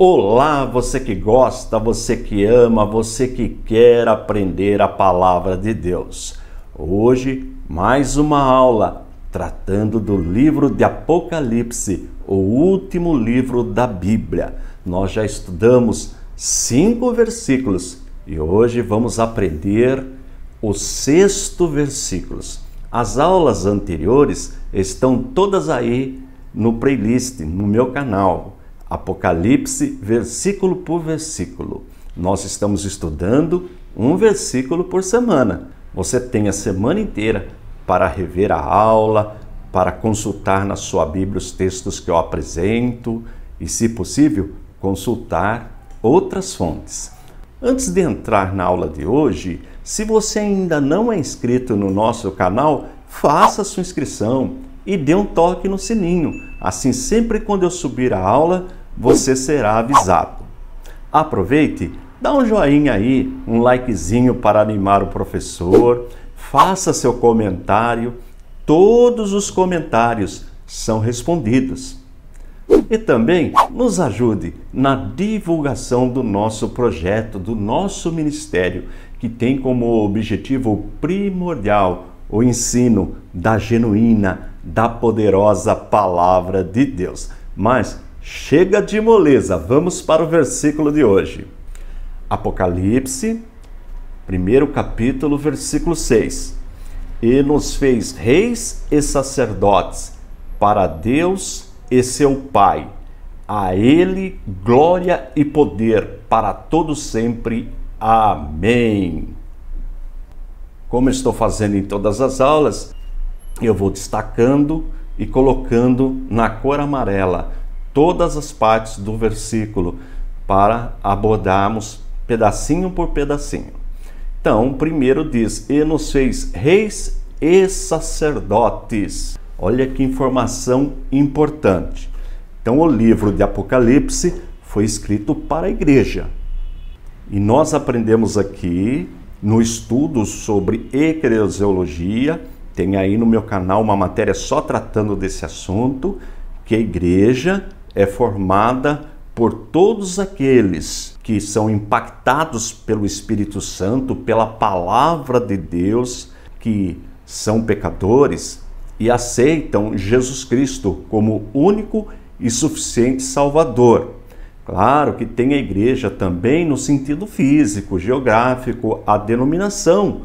Olá, você que gosta, você que ama, você que quer aprender a palavra de Deus. Hoje, mais uma aula tratando do livro de Apocalipse, o último livro da Bíblia. Nós já estudamos 5 versículos e hoje vamos aprender o 6º versículo. As aulas anteriores estão todas aí no playlist, no meu canal. Apocalipse, versículo por versículo. Nós estamos estudando um versículo por semana. Você tem a semana inteira para rever a aula, para consultar na sua Bíblia os textos que eu apresento e, se possível, consultar outras fontes. Antes de entrar na aula de hoje, se você ainda não é inscrito no nosso canal, faça sua inscrição e dê um toque no sininho. Assim, sempre quando eu subir a aula, você será avisado. Aproveite, dá um joinha aí, um likezinho para animar o professor, faça seu comentário, todos os comentários são respondidos. E também nos ajude na divulgação do nosso projeto, do nosso ministério, que tem como objetivo primordial o ensino da genuína, da poderosa palavra de Deus. Mas chega de moleza, vamos para o versículo de hoje. Apocalipse, 1º capítulo, versículo 6. E nos fez reis e sacerdotes para Deus e seu Pai. A Ele glória e poder para todos sempre. Amém. Como estou fazendo em todas as aulas, eu vou destacando e colocando na cor amarela todas as partes do versículo para abordarmos pedacinho por pedacinho. Então, primeiro diz, e nos fez reis e sacerdotes. Olha que informação importante. Então, o livro de Apocalipse foi escrito para a igreja. E nós aprendemos aqui no estudo sobre eclesiologia, tem aí no meu canal uma matéria só tratando desse assunto, que a igreja é formada por todos aqueles que são impactados pelo Espírito Santo, pela palavra de Deus, que são pecadores e aceitam Jesus Cristo como único e suficiente Salvador. Claro que tem a igreja também no sentido físico, geográfico, a denominação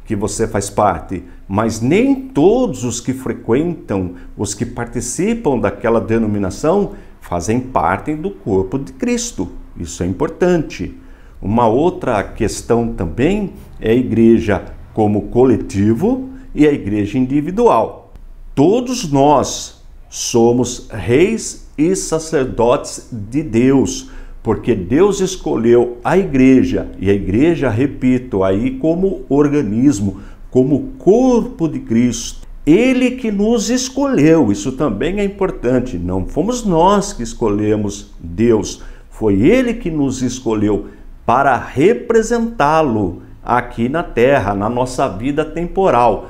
que você faz parte, mas nem todos os que frequentam, os que participam daquela denominação, fazem parte do corpo de Cristo. Isso é importante. Uma outra questão também é a igreja como coletivo e a igreja individual. Todos nós somos reis e sacerdotes de Deus, porque Deus escolheu a igreja, e a igreja, repito, aí como organismo, como corpo de Cristo. Ele que nos escolheu, isso também é importante, não fomos nós que escolhemos Deus, foi Ele que nos escolheu para representá-lo aqui na terra, na nossa vida temporal.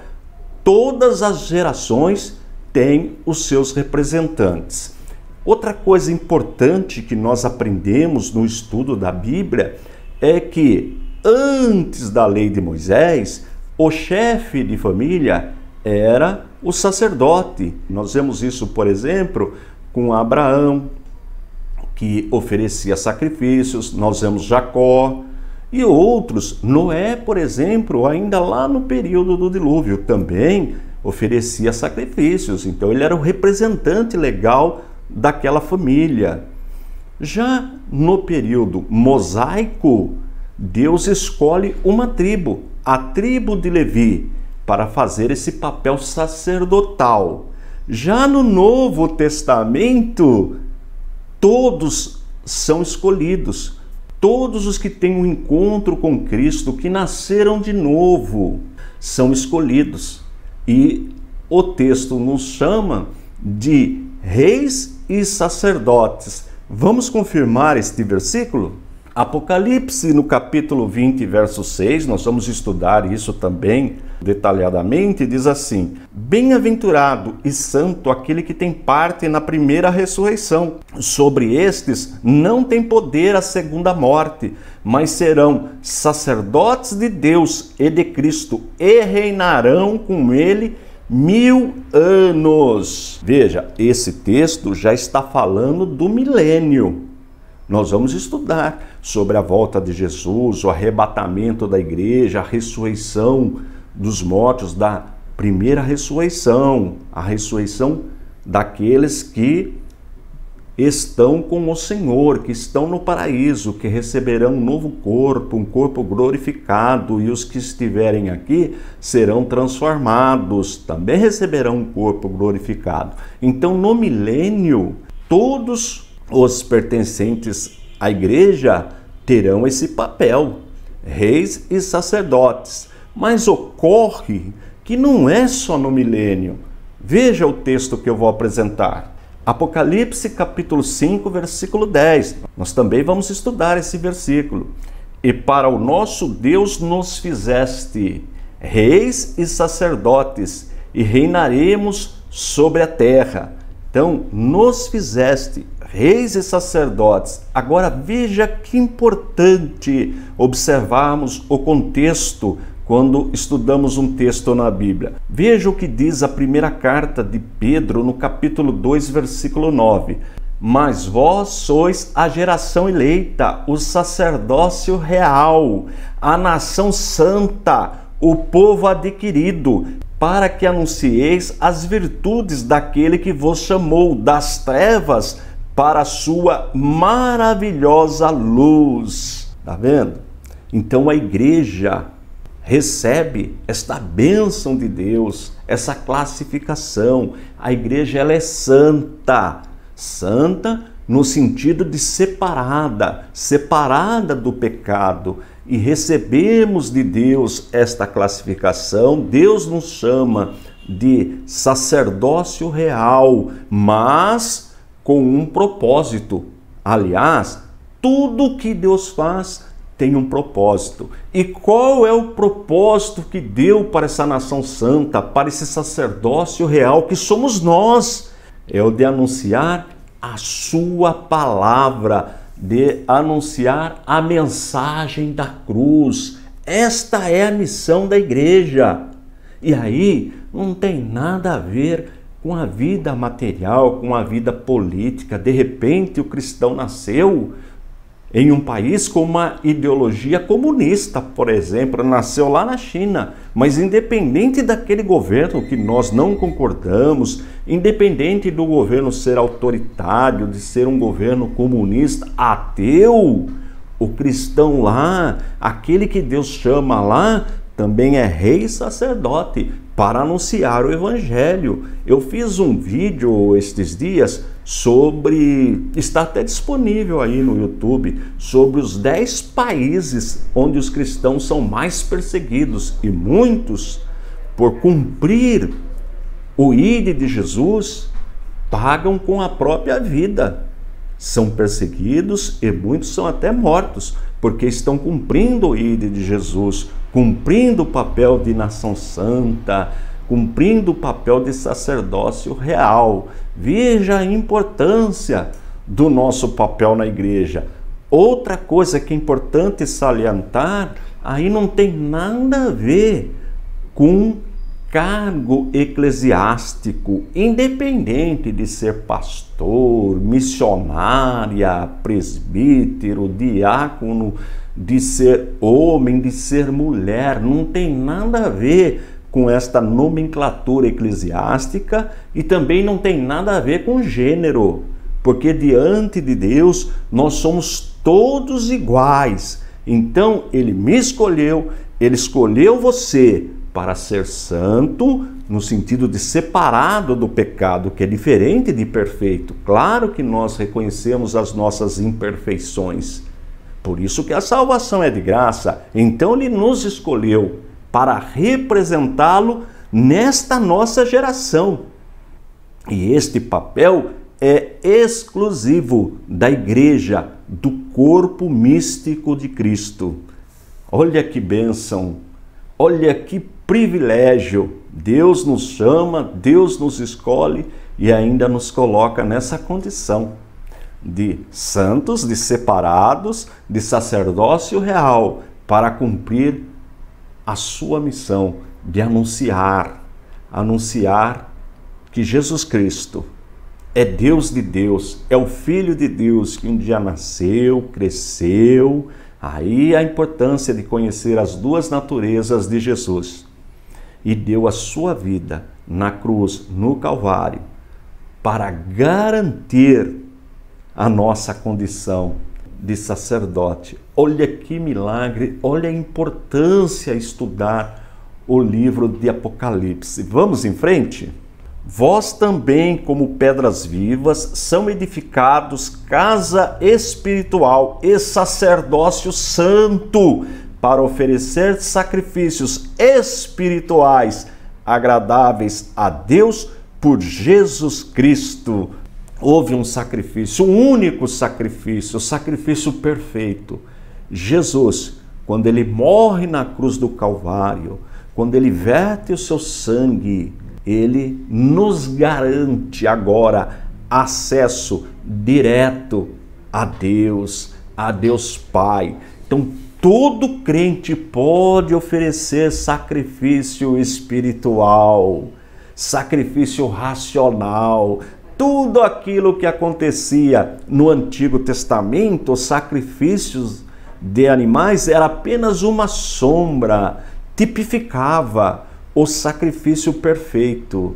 Todas as gerações têm os seus representantes. Outra coisa importante que nós aprendemos no estudo da Bíblia é que antes da lei de Moisés, o chefe de família era o sacerdote. Nós vemos isso, por exemplo, com Abraão, que oferecia sacrifícios. Nós vemos Jacó e outros. Noé, por exemplo, ainda lá no período do dilúvio, também oferecia sacrifícios. Então ele era o representante legal daquela família. Já no período mosaico, Deus escolhe uma tribo, a tribo de Levi, para fazer esse papel sacerdotal. Já no Novo Testamento, todos são escolhidos. Todos os que têm um encontro com Cristo, que nasceram de novo, são escolhidos. E o texto nos chama de reis e sacerdotes. Vamos confirmar este versículo? Apocalipse, no capítulo 20, verso 6, nós vamos estudar isso também detalhadamente, diz assim: bem-aventurado e santo aquele que tem parte na primeira ressurreição. Sobre estes não tem poder a segunda morte, mas serão sacerdotes de Deus e de Cristo e reinarão com ele 1000 anos. Veja, esse texto já está falando do milênio. Nós vamos estudar sobre a volta de Jesus, o arrebatamento da igreja, a ressurreição dos mortos, da primeira ressurreição, a ressurreição daqueles que estão com o Senhor, que estão no paraíso, que receberão um novo corpo, um corpo glorificado, e os que estiverem aqui serão transformados, também receberão um corpo glorificado. Então, no milênio, todos os pertencentes à igreja terão esse papel, reis e sacerdotes. Mas ocorre que não é só no milênio. Veja o texto que eu vou apresentar. Apocalipse capítulo 5, versículo 10. Nós também vamos estudar esse versículo. E para o nosso Deus nos fizeste reis e sacerdotes, e reinaremos sobre a terra. Então, nos fizeste reis e sacerdotes. Agora veja que importante observarmos o contexto quando estudamos um texto na Bíblia. Veja o que diz a primeira carta de Pedro no capítulo 2, versículo 9. Mas vós sois a geração eleita, o sacerdócio real, a nação santa, o povo adquirido, para que anuncieis as virtudes daquele que vos chamou das trevas para a sua maravilhosa luz. Está vendo? Então a igreja recebe esta bênção de Deus, essa classificação. A igreja, ela é santa. Santa no sentido de separada, separada do pecado. E recebemos de Deus esta classificação. Deus nos chama de sacerdócio real, mas com um propósito. Aliás, tudo que Deus faz tem um propósito. E qual é o propósito que deu para essa nação santa, para esse sacerdócio real que somos nós? É o de anunciar a sua palavra, de anunciar a mensagem da cruz. Esta é a missão da igreja. E aí não tem nada a ver com a vida material, com a vida política. De repente o cristão nasceu em um país com uma ideologia comunista, por exemplo, nasceu lá na China, mas independente daquele governo que nós não concordamos, independente do governo ser autoritário, de ser um governo comunista, ateu, o cristão lá, aquele que Deus chama lá, também é rei e sacerdote para anunciar o evangelho. Eu fiz um vídeo estes dias sobre, está até disponível aí no YouTube, sobre os 10 países onde os cristãos são mais perseguidos, e muitos, por cumprir o ID de Jesus, pagam com a própria vida. São perseguidos e muitos são até mortos, porque estão cumprindo o ID de Jesus, cumprindo o papel de nação santa, cumprindo o papel de sacerdócio real. Veja a importância do nosso papel na igreja. Outra coisa que é importante salientar, aí não tem nada a ver com cargo eclesiástico, independente de ser pastor, missionária, presbítero, diácono, de ser homem, de ser mulher, não tem nada a ver com esta nomenclatura eclesiástica e também não tem nada a ver com gênero, porque diante de Deus nós somos todos iguais. Então ele me escolheu, ele escolheu você para ser santo, no sentido de separado do pecado, que é diferente de perfeito. Claro que nós reconhecemos as nossas imperfeições, por isso que a salvação é de graça. Então ele nos escolheu para representá-lo nesta nossa geração. E este papel é exclusivo da igreja, do corpo místico de Cristo. Olha que bênção, olha que privilégio. Deus nos chama, Deus nos escolhe e ainda nos coloca nessa condição de santos, de separados, de sacerdócio real, para cumprir a sua missão de anunciar que Jesus Cristo é Deus de Deus, é o Filho de Deus que um dia nasceu, cresceu. Aí a importância de conhecer as duas naturezas de Jesus. E deu a sua vida na cruz, no Calvário, para garantir a nossa condição de sacerdote. Olha que milagre, olha a importância de estudar o livro de Apocalipse. Vamos em frente? Vós também, como pedras vivas, são edificados casa espiritual e sacerdócio santo, para oferecer sacrifícios espirituais agradáveis a Deus por Jesus Cristo. Houve um sacrifício, um único sacrifício, o sacrifício perfeito. Jesus, quando ele morre na cruz do Calvário, quando ele verte o seu sangue, ele nos garante agora acesso direto a Deus Pai. Então, todo crente pode oferecer sacrifício espiritual, sacrifício racional. Tudo aquilo que acontecia no Antigo Testamento, os sacrifícios de animais, era apenas uma sombra, tipificava o sacrifício perfeito.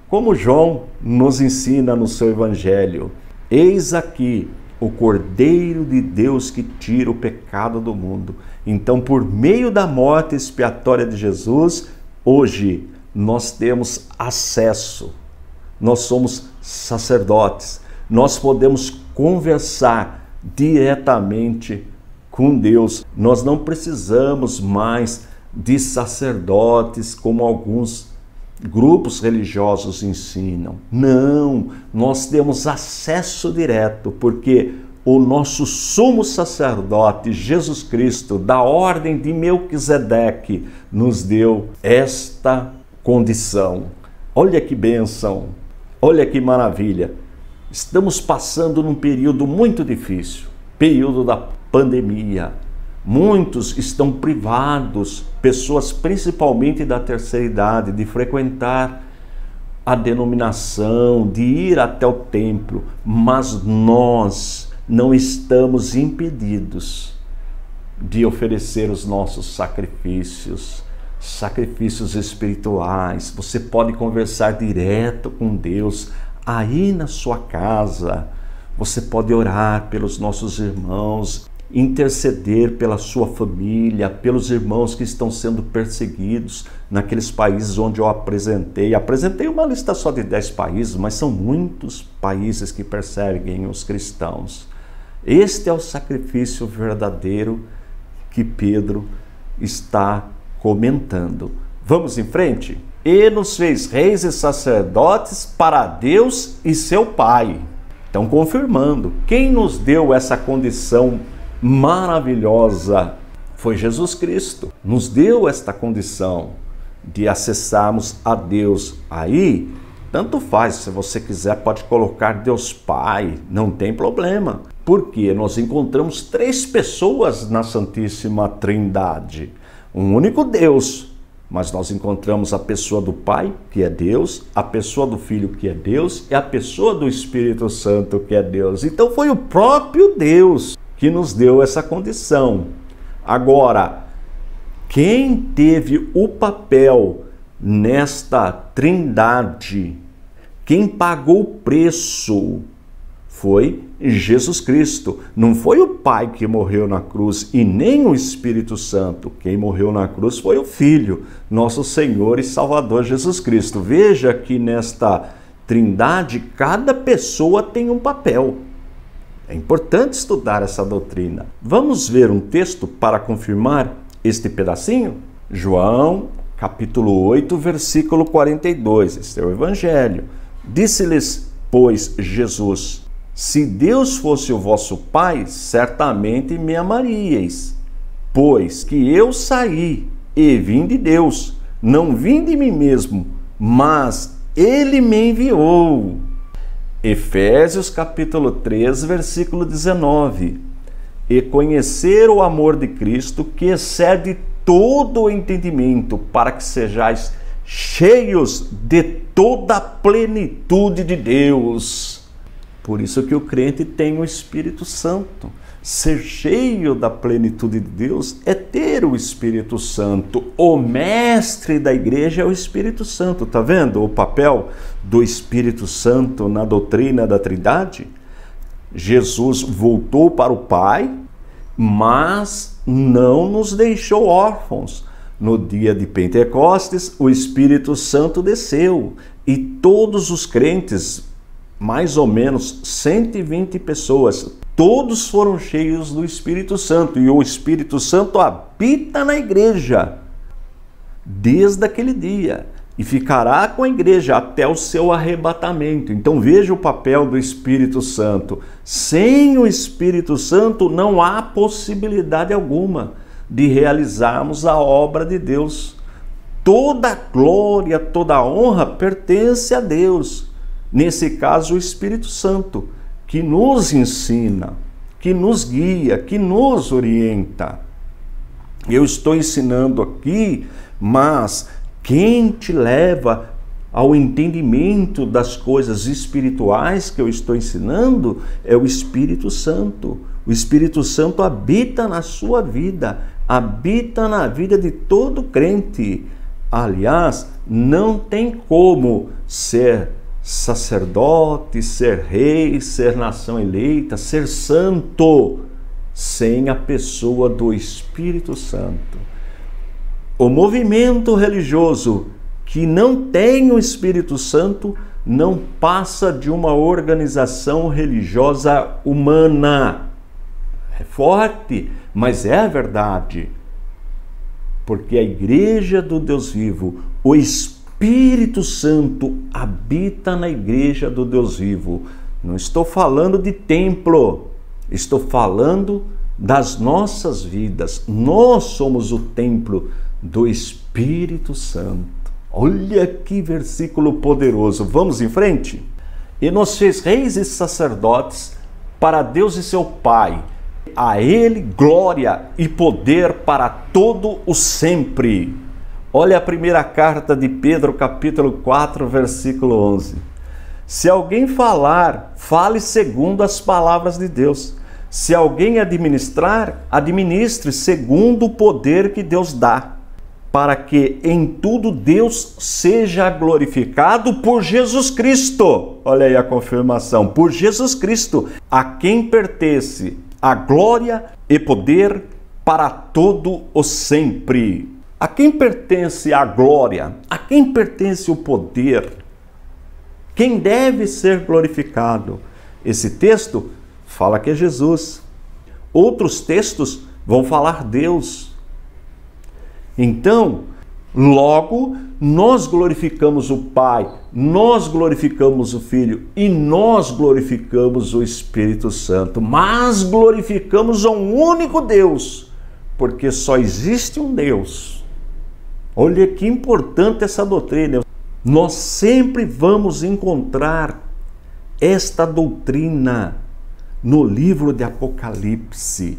Como João nos ensina no seu Evangelho: eis aqui o Cordeiro de Deus que tira o pecado do mundo. Então, por meio da morte expiatória de Jesus, hoje nós temos acesso. Nós somos sacerdotes, nós podemos conversar diretamente com Deus. Nós não precisamos mais de sacerdotes como alguns grupos religiosos ensinam. Não, nós temos acesso direto, porque o nosso sumo sacerdote, Jesus Cristo, da ordem de Melquisedeque, nos deu esta condição. Olha que bênção! Olha que maravilha! Estamos passando num período muito difícil, período da pandemia. Muitos estão privados, pessoas principalmente da terceira idade, de frequentar a denominação, de ir até o templo, mas nós não estamos impedidos de oferecer os nossos sacrifícios espirituais. Você pode conversar direto com Deus aí na sua casa. Você pode orar pelos nossos irmãos, interceder pela sua família, pelos irmãos que estão sendo perseguidos naqueles países onde eu apresentei. Apresentei uma lista só de 10 países, mas são muitos países que perseguem os cristãos. Este é o sacrifício verdadeiro que Pedro está comentando. Vamos em frente? E nos fez reis e sacerdotes para Deus e seu Pai. Então, confirmando, quem nos deu essa condição maravilhosa foi Jesus Cristo. Nos deu esta condição de acessarmos a Deus. Aí, tanto faz, se você quiser pode colocar Deus Pai, não tem problema. Porque nós encontramos 3 pessoas na Santíssima Trindade. Um único Deus, mas nós encontramos a pessoa do Pai, que é Deus, a pessoa do Filho, que é Deus, e a pessoa do Espírito Santo, que é Deus. Então foi o próprio Deus que nos deu essa condição. Agora, quem teve o papel nesta Trindade, quem pagou o preço, foi Jesus Cristo. Não foi o Pai que morreu na cruz e nem o Espírito Santo. Quem morreu na cruz foi o Filho, nosso Senhor e Salvador Jesus Cristo. Veja que nesta Trindade, cada pessoa tem um papel. É importante estudar essa doutrina. Vamos ver um texto para confirmar este pedacinho? João, capítulo 8, versículo 42. Este é o Evangelho. Disse-lhes, pois, Jesus: Se Deus fosse o vosso Pai, certamente me amaríeis, pois que eu saí e vim de Deus, não vim de mim mesmo, mas Ele me enviou. Efésios capítulo 3, versículo 19. E conhecer o amor de Cristo, que excede todo o entendimento, para que sejais cheios de toda a plenitude de Deus. Por isso que o crente tem o Espírito Santo. Ser cheio da plenitude de Deus é ter o Espírito Santo. O mestre da igreja é o Espírito Santo. Tá vendo o papel do Espírito Santo na doutrina da Trindade? Jesus voltou para o Pai, mas não nos deixou órfãos. No dia de Pentecostes, o Espírito Santo desceu e todos os crentes, mais ou menos 120 pessoas, todos foram cheios do Espírito Santo, e o Espírito Santo habita na igreja desde aquele dia e ficará com a igreja até o seu arrebatamento. Então veja o papel do Espírito Santo. Sem o Espírito Santo não há possibilidade alguma de realizarmos a obra de Deus. Toda a glória, toda a honra pertence a Deus. Nesse caso, o Espírito Santo, que nos ensina, que nos guia, que nos orienta. Eu estou ensinando aqui, mas quem te leva ao entendimento das coisas espirituais que eu estou ensinando é o Espírito Santo. O Espírito Santo habita na sua vida, habita na vida de todo crente. Aliás, não tem como ser sacerdote, ser rei, ser nação eleita, ser santo, sem a pessoa do Espírito Santo. O movimento religioso que não tem o Espírito Santo não passa de uma organização religiosa humana. É forte, mas é a verdade. Porque a igreja do Deus vivo, o Espírito Santo habita na igreja do Deus vivo. Não estou falando de templo, estou falando das nossas vidas. Nós somos o templo do Espírito Santo. Olha que versículo poderoso. Vamos em frente? E nos fez reis e sacerdotes para Deus e seu Pai. A Ele glória e poder para todo o sempre. Olha a primeira carta de Pedro, capítulo 4, versículo 11. Se alguém falar, fale segundo as palavras de Deus. Se alguém administrar, administre segundo o poder que Deus dá, para que em tudo Deus seja glorificado por Jesus Cristo. Olha aí a confirmação, por Jesus Cristo, a quem pertence a glória e poder para todo o sempre. A quem pertence a glória? A quem pertence o poder? Quem deve ser glorificado? Esse texto fala que é Jesus. Outros textos vão falar Deus. Então, logo, nós glorificamos o Pai, nós glorificamos o Filho e nós glorificamos o Espírito Santo. Mas glorificamos a um único Deus, porque só existe um Deus. Olha que importante essa doutrina. Nós sempre vamos encontrar esta doutrina no livro de Apocalipse.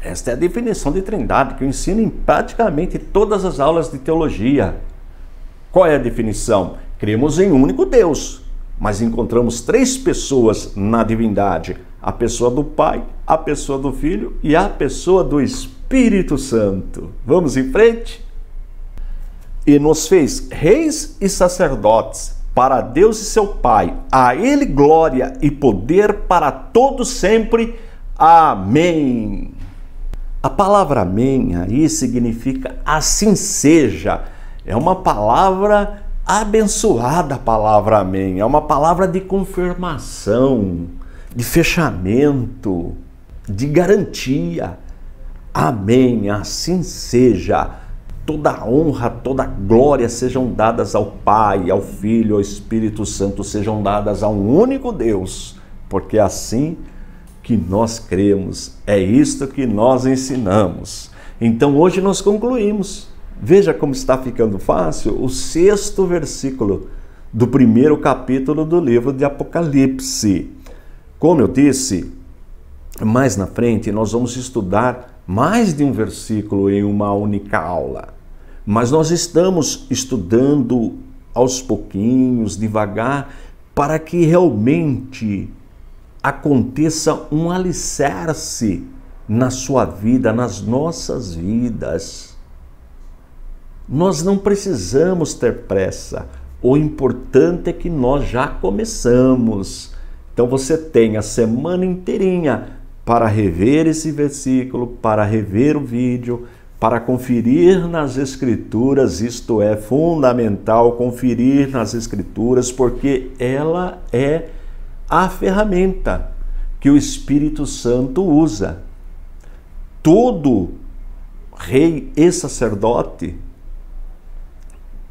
Esta é a definição de Trindade que eu ensino em praticamente todas as aulas de teologia. Qual é a definição? Cremos em um único Deus, mas encontramos três pessoas na divindade: a pessoa do Pai, a pessoa do Filho e a pessoa do Espírito Santo. Vamos em frente? E nos fez reis e sacerdotes para Deus e seu Pai. A Ele glória e poder para todos sempre. Amém. A palavra amém aí significa assim seja. É uma palavra abençoada, a palavra amém. É uma palavra de confirmação, de fechamento, de garantia. Amém, assim seja. toda a honra, toda a glória sejam dadas ao Pai, ao Filho, ao Espírito Santo, sejam dadas a um único Deus, porque é assim que nós cremos, é isto que nós ensinamos. Então hoje nós concluímos. Veja como está ficando fácil o 6º versículo do 1º capítulo do livro de Apocalipse. Como eu disse, mais na frente nós vamos estudar mais de um versículo em uma única aula. Mas nós estamos estudando aos pouquinhos, devagar, para que realmente aconteça um alicerce na sua vida, nas nossas vidas. Nós não precisamos ter pressa. O importante é que nós já começamos. Então você tem a semana inteirinha para rever esse versículo, para rever o vídeo, para conferir nas Escrituras. Isto é fundamental, conferir nas Escrituras, porque ela é a ferramenta que o Espírito Santo usa. Todo rei e sacerdote,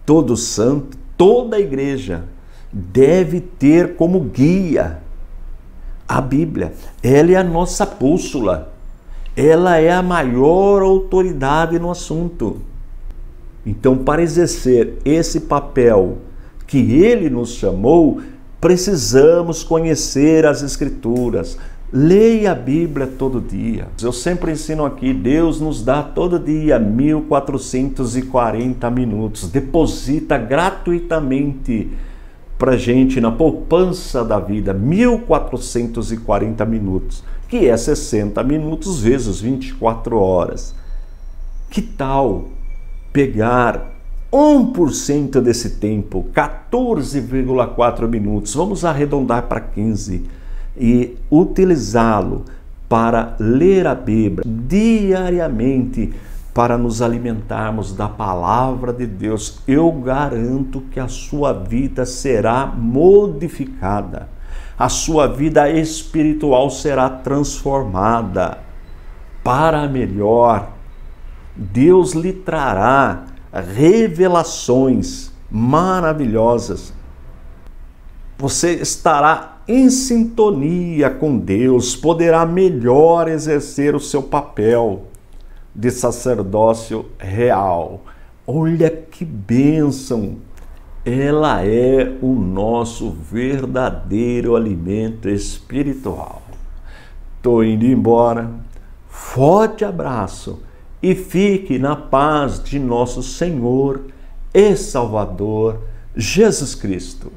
todo santo, toda a igreja deve ter como guia a Bíblia. Ela é a nossa bússola. Ela é a maior autoridade no assunto. Então, para exercer esse papel que ele nos chamou, precisamos conhecer as Escrituras. Leia a Bíblia todo dia. Eu sempre ensino aqui, Deus nos dá todo dia 1440 minutos. Deposita gratuitamente para gente na poupança da vida 1440 minutos, que é 60 minutos vezes 24 horas. Que tal pegar 1% desse tempo, 14,4 minutos, vamos arredondar para 15, e utilizá-lo para ler a Bíblia diariamente, para nos alimentarmos da palavra de Deus? Eu garanto que a sua vida será modificada, a sua vida espiritual será transformada para melhor. Deus lhe trará revelações maravilhosas. Você estará em sintonia com Deus, poderá melhor exercer o seu papel de sacerdócio real. Olha que bênção! Ela é o nosso verdadeiro alimento espiritual. Estou indo embora. Forte abraço e fique na paz de nosso Senhor e Salvador Jesus Cristo.